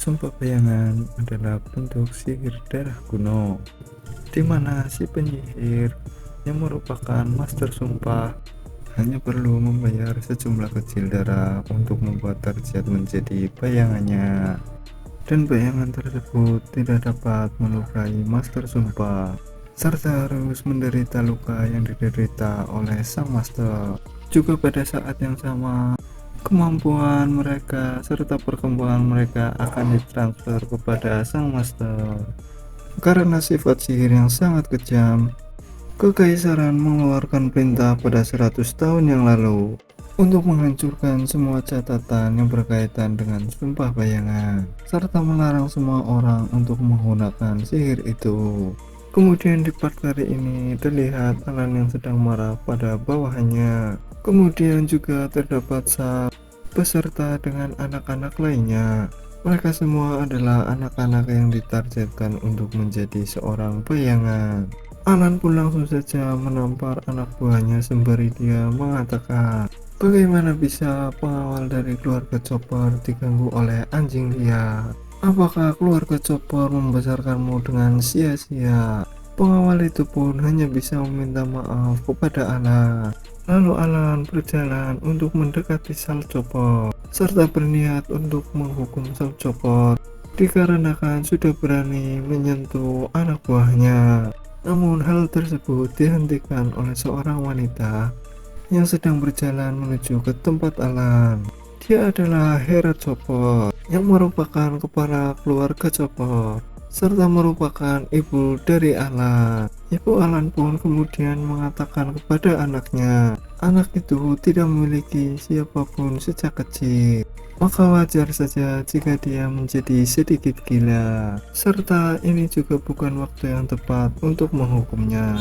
Sumpah Bayangan adalah bentuk sihir daerah kuno, di mana si penyihir yang merupakan master sumpah hanya perlu membayar sejumlah kecil darah untuk membuat target menjadi bayangannya, dan bayangan tersebut tidak dapat melukai master sumpah, serta harus menderita luka yang diderita oleh sang master. Juga pada saat yang sama, kemampuan mereka serta perkembangan mereka akan ditransfer kepada sang master. Karena sifat sihir yang sangat kejam, Kekaisaran mengeluarkan perintah pada 100 tahun yang lalu untuk menghancurkan semua catatan yang berkaitan dengan sumpah bayangan, serta melarang semua orang untuk menggunakan sihir itu. Kemudian di part kali ini terlihat Alan yang sedang marah pada bawahannya. Kemudian juga terdapat Sal beserta dengan anak-anak lainnya. Mereka semua adalah anak-anak yang ditargetkan untuk menjadi seorang bayangan. Alan pun langsung saja menampar anak buahnya sembari dia mengatakan, bagaimana bisa pengawal dari keluarga Chopper diganggu oleh anjing liar? Apakah keluarga Chopper membesarkanmu dengan sia-sia? Pengawal itu pun hanya bisa meminta maaf kepada Alan. Lalu Alan berjalan untuk mendekati Sal Chopper serta berniat untuk menghukum Sal Chopper dikarenakan sudah berani menyentuh anak buahnya. Namun hal tersebut dihentikan oleh seorang wanita yang sedang berjalan menuju ke tempat Alan. Dia adalah Hera Chopper yang merupakan kepala keluarga Chopper serta merupakan ibu dari Alan. Ibu Alan pun kemudian mengatakan kepada anaknya, anak itu tidak memiliki siapapun sejak kecil, maka wajar saja jika dia menjadi sedikit gila, serta ini juga bukan waktu yang tepat untuk menghukumnya.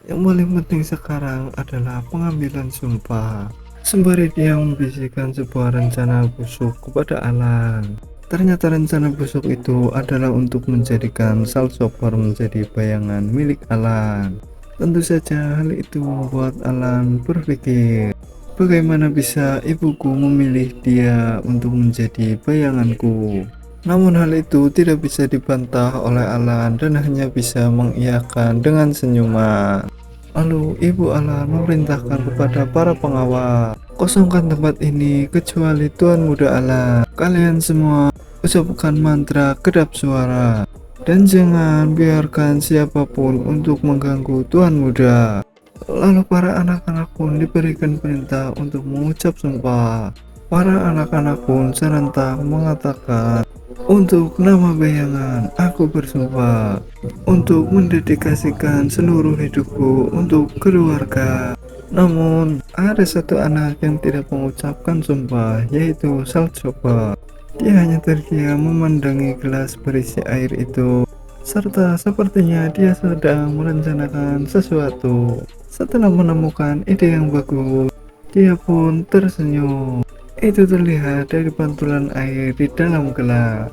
Yang paling penting sekarang adalah pengambilan sumpah. Sembari dia membisikkan sebuah rencana busuk kepada Alan. Ternyata rencana busuk itu adalah untuk menjadikan Sal Chopper menjadi bayangan milik Alan. Tentu saja hal itu membuat Alan berpikir, bagaimana bisa ibuku memilih dia untuk menjadi bayanganku? Namun hal itu tidak bisa dibantah oleh Alan dan hanya bisa mengiyakan dengan senyuman. Lalu ibu Alan memerintahkan kepada para pengawal, kosongkan tempat ini kecuali Tuan Muda Alan. Kalian semua ucapkan mantra kedap suara dan jangan biarkan siapapun untuk mengganggu Tuan Muda. Lalu para anak-anak pun diberikan perintah untuk mengucap sumpah. Para anak-anak pun serentak mengatakan, untuk nama bayangan, aku bersumpah untuk mendedikasikan seluruh hidupku untuk keluarga. Namun, ada satu anak yang tidak mengucapkan sumpah, yaitu Sal Chopper. Dia hanya terdiam memandangi gelas berisi air itu, serta sepertinya dia sedang merencanakan sesuatu. Setelah menemukan ide yang bagus, dia pun tersenyum. Itu terlihat dari pantulan air di dalam gelas.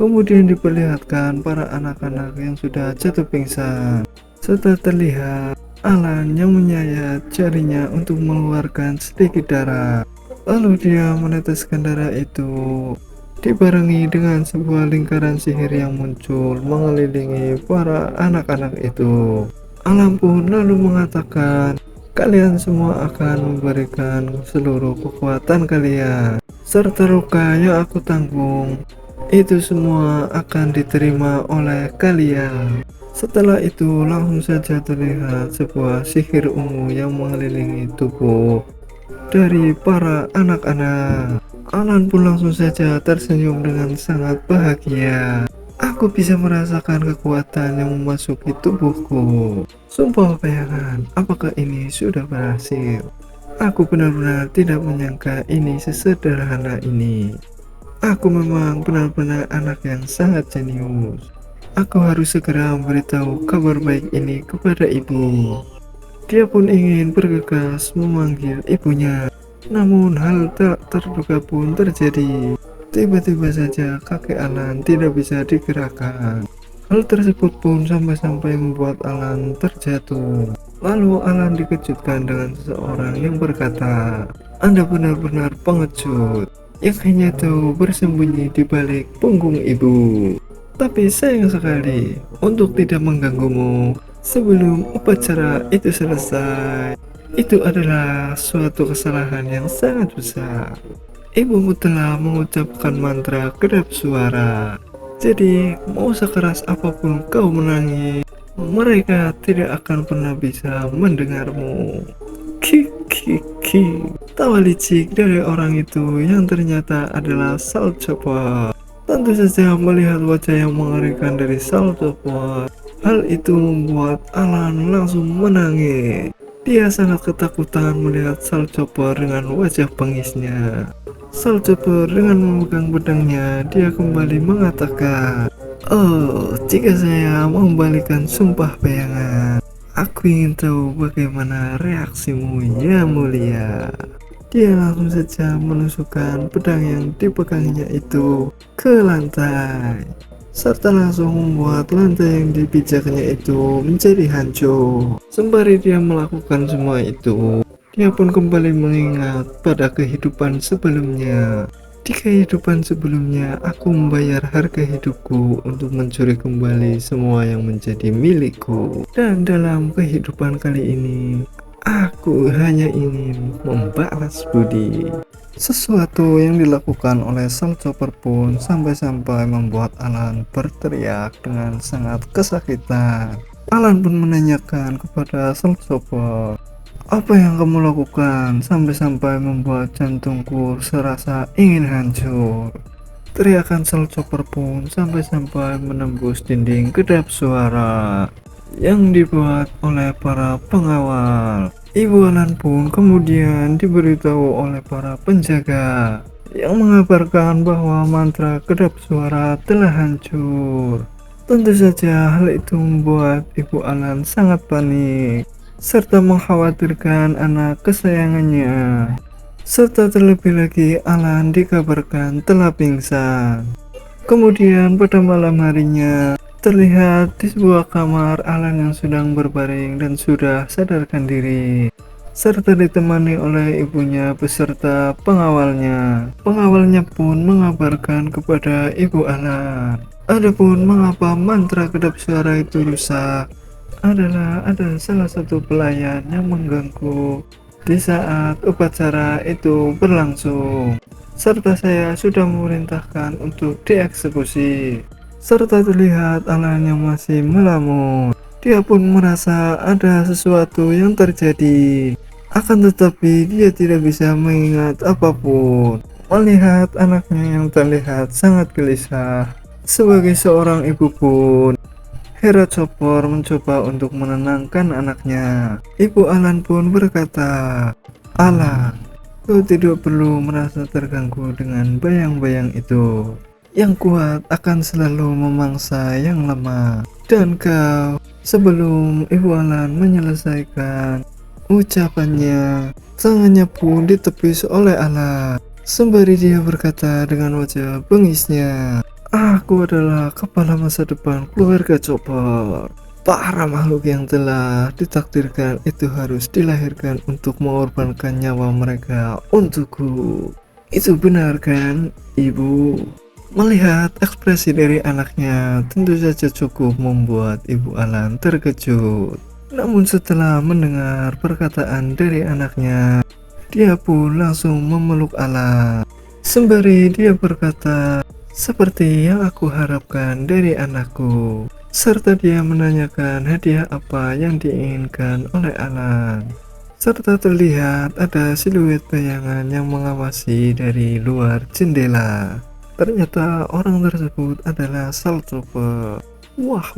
Kemudian diperlihatkan para anak-anak yang sudah jatuh pingsan, serta terlihat Alan yang menyayat jarinya untuk mengeluarkan sedikit darah. Lalu dia meneteskan darah itu, dibarengi dengan sebuah lingkaran sihir yang muncul mengelilingi para anak-anak itu. Alan pun lalu mengatakan, kalian semua akan memberikan seluruh kekuatan kalian, serta luka yang aku tanggung, itu semua akan diterima oleh kalian. Setelah itu langsung saja terlihat sebuah sihir ungu yang mengelilingi tubuh dari para anak-anak. Alan pun langsung saja tersenyum dengan sangat bahagia. Aku bisa merasakan kekuatan yang memasuki tubuhku. Sumpah bayangan, apakah ini sudah berhasil? Aku benar-benar tidak menyangka ini sesederhana ini. Aku memang benar-benar anak yang sangat jenius. Aku harus segera memberitahu kabar baik ini kepada ibu. Dia pun ingin bergegas memanggil ibunya. Namun hal tak terduga pun terjadi. Tiba-tiba saja kakek Alan tidak bisa digerakkan. Hal tersebut pun sampai-sampai membuat Alan terjatuh. Lalu Alan dikejutkan dengan seseorang yang berkata, Anda benar-benar pengecut. yang hanya tahu bersembunyi di balik punggung ibu. Tapi sayang sekali untuk tidak mengganggumu sebelum upacara itu selesai. Itu adalah suatu kesalahan yang sangat besar. Ibumu telah mengucapkan mantra kedap suara. Jadi, mau sekeras apapun kau menangis, mereka tidak akan pernah bisa mendengarmu. Ki. Tawa licik dari orang itu yang ternyata adalah Salt Chopper. Tentu saja melihat wajah yang mengerikan dari Salt Chopper, hal itu membuat Alan langsung menangis. Dia sangat ketakutan melihat Salt Chopper dengan wajah pengisnya. Salt Chopper dengan memegang pedangnya, dia kembali mengatakan, "Oh, jika saya mengembalikan sumpah bayangan, aku ingin tahu bagaimana reaksimu, ya mulia." Dia langsung saja menusukkan pedang yang dipegangnya itu ke lantai, serta langsung membuat lantai yang dipijaknya itu menjadi hancur. Sembari dia melakukan semua itu, dia pun kembali mengingat pada kehidupan sebelumnya. Di kehidupan sebelumnya, aku membayar harga hidupku untuk mencuri kembali semua yang menjadi milikku. Dan dalam kehidupan kali ini, aku hanya ingin membalas budi. Sesuatu yang dilakukan oleh sang chopper pun sampai-sampai membuat Alan berteriak dengan sangat kesakitan. Alan pun menanyakan kepada sang chopper, "Apa yang kamu lakukan sampai-sampai membuat jantungku serasa ingin hancur?" Teriakan sang chopper pun sampai-sampai menembus dinding kedap suara yang dibuat oleh para pengawal. Ibu Alan pun kemudian diberitahu oleh para penjaga yang mengabarkan bahwa mantra kedap suara telah hancur. Tentu saja hal itu membuat Ibu Alan sangat panik serta mengkhawatirkan anak kesayangannya. Serta terlebih lagi Alan dikabarkan telah pingsan. Kemudian pada malam harinya, terlihat di sebuah kamar Alan yang sedang berbaring dan sudah sadarkan diri, serta ditemani oleh ibunya beserta pengawalnya. Pengawalnya pun mengabarkan kepada Ibu Alan, adapun mengapa mantra kedap suara itu rusak adalah ada salah satu pelayan yang mengganggu di saat upacara itu berlangsung, serta saya sudah memerintahkan untuk dieksekusi. Serta terlihat Alan yang masih melamun. Dia pun merasa ada sesuatu yang terjadi, akan tetapi dia tidak bisa mengingat apapun. Melihat anaknya yang terlihat sangat gelisah, sebagai seorang ibu pun, Hera Chopper mencoba untuk menenangkan anaknya. Ibu Alan pun berkata, "Alan, kau tidak perlu merasa terganggu dengan bayang-bayang itu. Yang kuat akan selalu memangsa yang lemah." Dan kau, sebelum Ibu Alan menyelesaikan ucapannya, tangannya pun ditepis oleh Alan. Sembari dia berkata dengan wajah bengisnya, "Aku adalah kepala masa depan keluarga Chopper. Para makhluk yang telah ditakdirkan itu harus dilahirkan untuk mengorbankan nyawa mereka untukku. Itu benar kan, Ibu?" Melihat ekspresi dari anaknya, tentu saja cukup membuat Ibu Alan terkejut. Namun setelah mendengar perkataan dari anaknya, dia pun langsung memeluk Alan. Sembari dia berkata, "Seperti yang aku harapkan dari anakku." Serta dia menanyakan hadiah apa yang diinginkan oleh Alan. Serta terlihat ada siluet bayangan yang mengawasi dari luar jendela. Ternyata orang tersebut adalah Salt Chopper. Wah.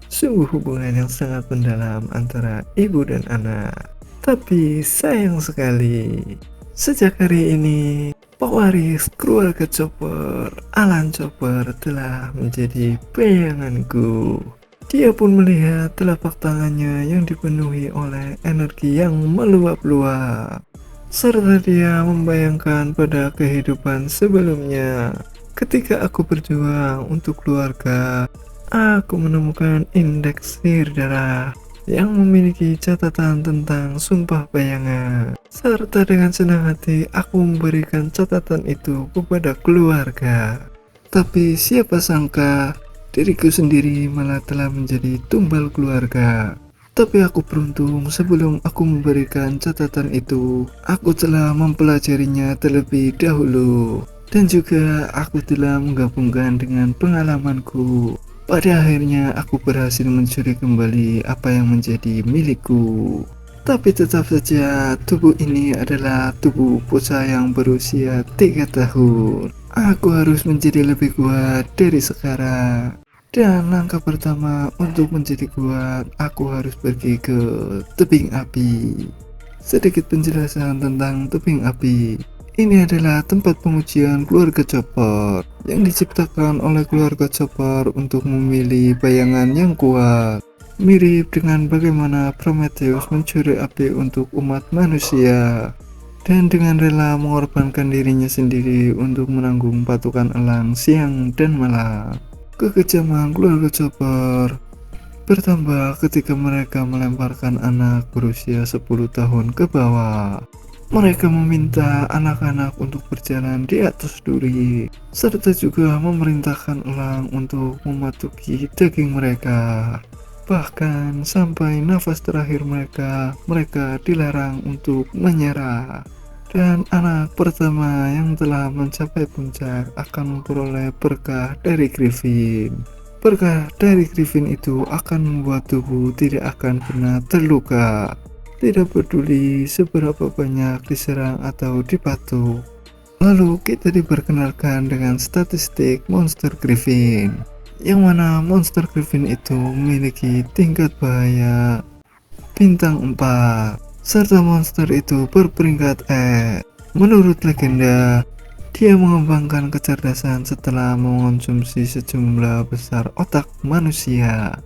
Sungguh hubungan yang sangat mendalam antara ibu dan anak. Tapi sayang sekali, sejak hari ini pewaris keluarga Chopper, Alan Chopper, telah menjadi bayanganku. Dia pun melihat telapak tangannya yang dipenuhi oleh energi yang meluap-luap, serta dia membayangkan pada kehidupan sebelumnya. Ketika aku berjuang untuk keluarga, aku menemukan indeks sihir darah yang memiliki catatan tentang sumpah bayangan. Serta dengan senang hati aku memberikan catatan itu kepada keluarga. Tapi siapa sangka diriku sendiri malah telah menjadi tumbal keluarga. Tapi aku beruntung, sebelum aku memberikan catatan itu, aku telah mempelajarinya terlebih dahulu. Dan juga aku telah menggabungkan dengan pengalamanku. Pada akhirnya aku berhasil mencuri kembali apa yang menjadi milikku. Tapi tetap saja tubuh ini adalah tubuh bocah yang berusia 3 tahun. Aku harus menjadi lebih kuat dari sekarang. Dan langkah pertama untuk menjadi kuat, aku harus pergi ke tebing api. Sedikit penjelasan tentang tebing api. Ini adalah tempat pengujian keluarga Chopper yang diciptakan oleh keluarga Chopper untuk memilih bayangan yang kuat. Mirip dengan bagaimana Prometheus mencuri api untuk umat manusia dan dengan rela mengorbankan dirinya sendiri untuk menanggung pasukan elang siang dan malam. Kekejaman keluarga Chopper bertambah ketika mereka melemparkan anak berusia 10 tahun ke bawah. Mereka meminta anak-anak untuk berjalan di atas duri, serta juga memerintahkan elang untuk mematuki daging mereka. Bahkan sampai nafas terakhir mereka dilarang untuk menyerah. Dan anak pertama yang telah mencapai puncak akan memperoleh berkah dari Griffin. Berkah dari Griffin itu akan membuat tubuh tidak akan pernah terluka. Tidak peduli seberapa banyak diserang atau dipatuk. Lalu kita diperkenalkan dengan statistik monster Griffin, yang mana monster Griffin itu memiliki tingkat bahaya bintang 4, serta monster itu berperingkat E. Menurut legenda, dia mengembangkan kecerdasan setelah mengonsumsi sejumlah besar otak manusia,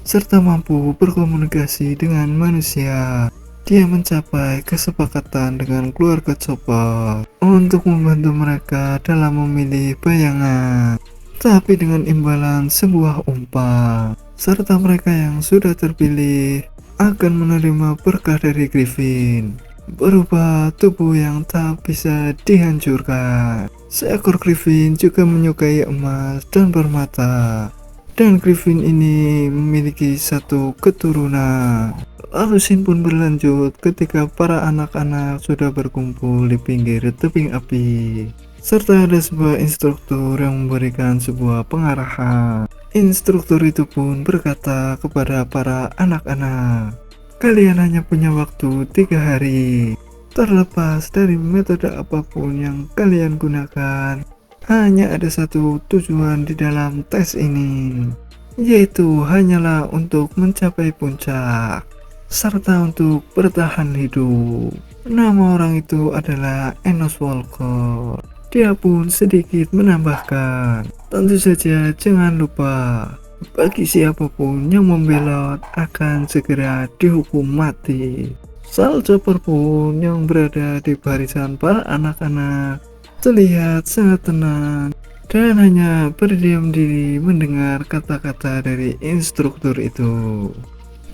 serta mampu berkomunikasi dengan manusia. Dia mencapai kesepakatan dengan keluarga Chopper untuk membantu mereka dalam memilih bayangan, tapi dengan imbalan sebuah umpan, serta mereka yang sudah terpilih akan menerima berkah dari Griffin, berupa tubuh yang tak bisa dihancurkan. Seekor Griffin juga menyukai emas dan permata, dan Griffin ini memiliki satu keturunan. Lalu scene pun berlanjut ketika para anak-anak sudah berkumpul di pinggir tebing api, serta ada sebuah instruktur yang memberikan sebuah pengarahan. Instruktur itu pun berkata kepada para anak-anak, kalian hanya punya waktu 3 hari. Terlepas dari metode apapun yang kalian gunakan, hanya ada satu tujuan di dalam tes ini, yaitu hanyalah untuk mencapai puncak, serta untuk bertahan hidup. Nama orang itu adalah Enos Walker. Dia pun sedikit menambahkan, tentu saja jangan lupa, bagi siapapun yang membelot akan segera dihukum mati. Sal Chopper pun yang berada di barisan para anak-anak terlihat sangat tenang dan hanya berdiam diri mendengar kata-kata dari instruktur itu.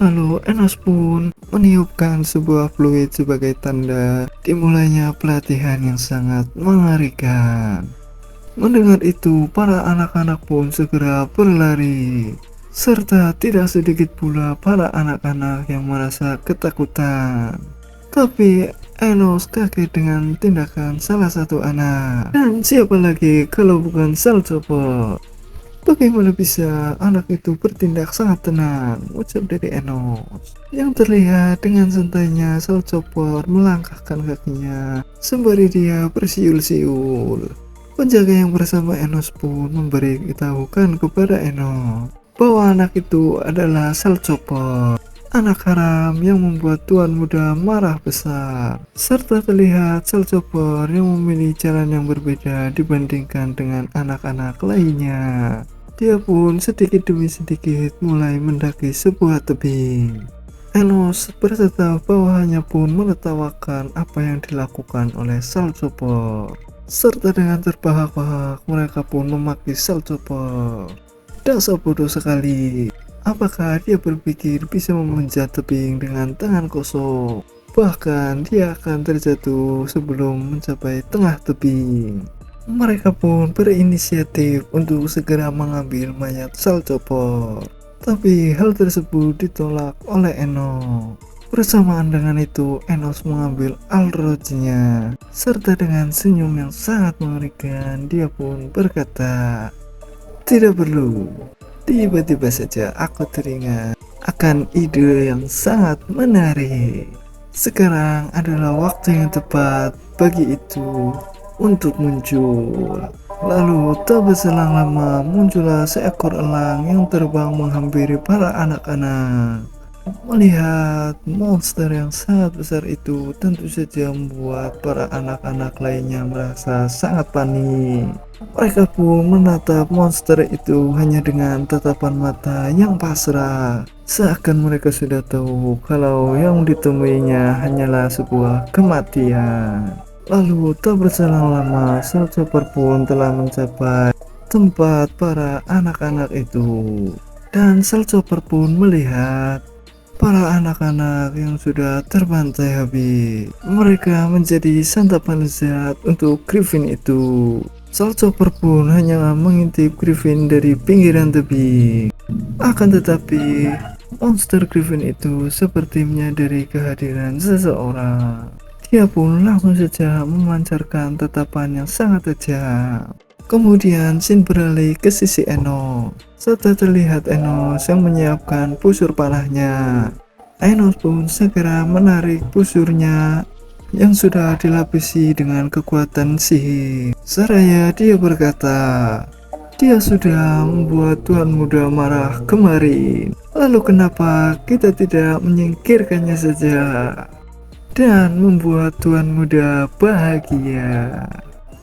Lalu Enos pun meniupkan sebuah fluid sebagai tanda dimulainya pelatihan yang sangat mengerikan. Mendengar itu, para anak-anak pun segera berlari, serta tidak sedikit pula para anak-anak yang merasa ketakutan. Tapi Enos kaget dengan tindakan salah satu anak. Dan siapa lagi kalau bukan Sal Chopper? Bagaimana bisa anak itu bertindak sangat tenang, ucap dari Enos. Yang terlihat dengan santainya Sal Chopper melangkahkan kakinya sembari dia bersiul-siul. Penjaga yang bersama Enos pun memberitahukan kepada Enos bahwa anak itu adalah Sal Chopper, anak haram yang membuat tuan muda marah besar. Serta terlihat Sal Chopper yang memilih jalan yang berbeda dibandingkan dengan anak-anak lainnya. Dia pun sedikit demi sedikit mulai mendaki sebuah tebing. Enos berserta bawahannya pun menertawakan apa yang dilakukan oleh Sal Chopper. Serta dengan terbahak-bahak mereka pun memaki Sal Chopper. Dasar bodoh sekali. Apakah dia berpikir bisa memanjat tebing dengan tangan kosong? Bahkan dia akan terjatuh sebelum mencapai tengah tebing. Mereka pun berinisiatif untuk segera mengambil mayat Salchopper. Tapi hal tersebut ditolak oleh Enos. Bersamaan dengan itu, Enos mengambil alrojinya, serta dengan senyum yang sangat mengerikan, dia pun berkata, "Tidak perlu." Tiba-tiba saja aku teringat akan ide yang sangat menarik. Sekarang adalah waktu yang tepat bagi itu untuk muncul. Lalu tak berselang lama muncullah seekor elang yang terbang menghampiri para anak-anak. Melihat monster yang sangat besar itu tentu saja membuat para anak-anak lainnya merasa sangat panik. Mereka pun menatap monster itu hanya dengan tatapan mata yang pasrah, seakan mereka sudah tahu kalau yang ditemuinya hanyalah sebuah kematian. Lalu tak berselang lama, Salchopper pun telah mencapai tempat para anak-anak itu. Dan Salchopper pun melihat para anak-anak yang sudah terbantai habis. Mereka menjadi santapan lezat untuk Griffin itu. Salchopper pun hanya mengintip Griffin dari pinggiran tebing. Akan tetapi, monster Griffin itu seperti menyadari kehadiran seseorang. Dia pun langsung saja memancarkan tatapan yang sangat tajam. Kemudian Shin beralih ke sisi Enos, serta terlihat Enos yang menyiapkan busur panahnya. Enos pun segera menarik busurnya yang sudah dilapisi dengan kekuatan sihir. Seraya dia berkata, "Dia sudah membuat Tuan Muda marah kemarin. Lalu kenapa kita tidak menyingkirkannya saja dan membuat Tuan Muda bahagia?"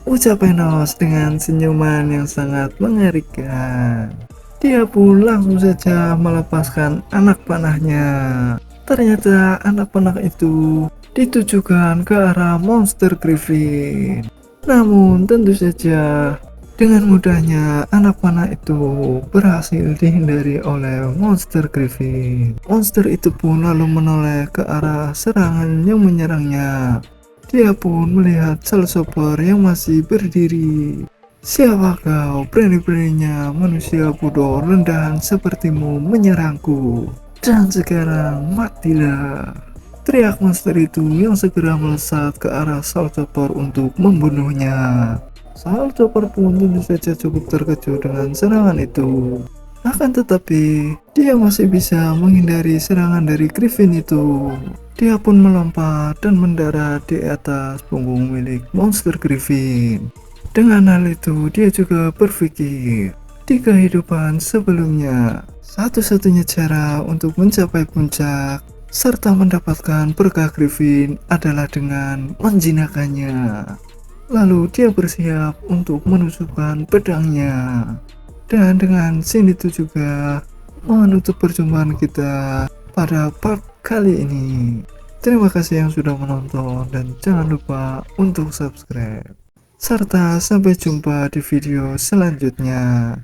Ucap Enos dengan senyuman yang sangat mengerikan. Dia pun langsung saja melepaskan anak panahnya. Ternyata anak panah itu ditujukan ke arah monster Griffin. Namun tentu saja dengan mudahnya anak panah itu berhasil dihindari oleh monster Griffin. Monster itu pun lalu menoleh ke arah serangan yang menyerangnya. Dia pun melihat Salchopper yang masih berdiri. "Siapa kau, berani-beraninya manusia bodoh rendahan sepertimu menyerangku? Dan sekarang matilah!" teriak monster itu yang segera melesat ke arah Salchopper untuk membunuhnya. Salchopper pun tentu saja cukup terkejut dengan serangan itu. Akan tetapi, dia masih bisa menghindari serangan dari Griffin itu. Dia pun melompat dan mendarat di atas punggung milik monster Griffin. Dengan hal itu, dia juga berpikir, di kehidupan sebelumnya, satu-satunya cara untuk mencapai puncak serta mendapatkan berkah Griffin adalah dengan menjinakkannya. Lalu dia bersiap untuk menusukkan pedangnya. Dan dengan scene itu juga menutup perjumpaan kita pada part kali ini. Terima kasih yang sudah menonton dan jangan lupa untuk subscribe. Serta sampai jumpa di video selanjutnya.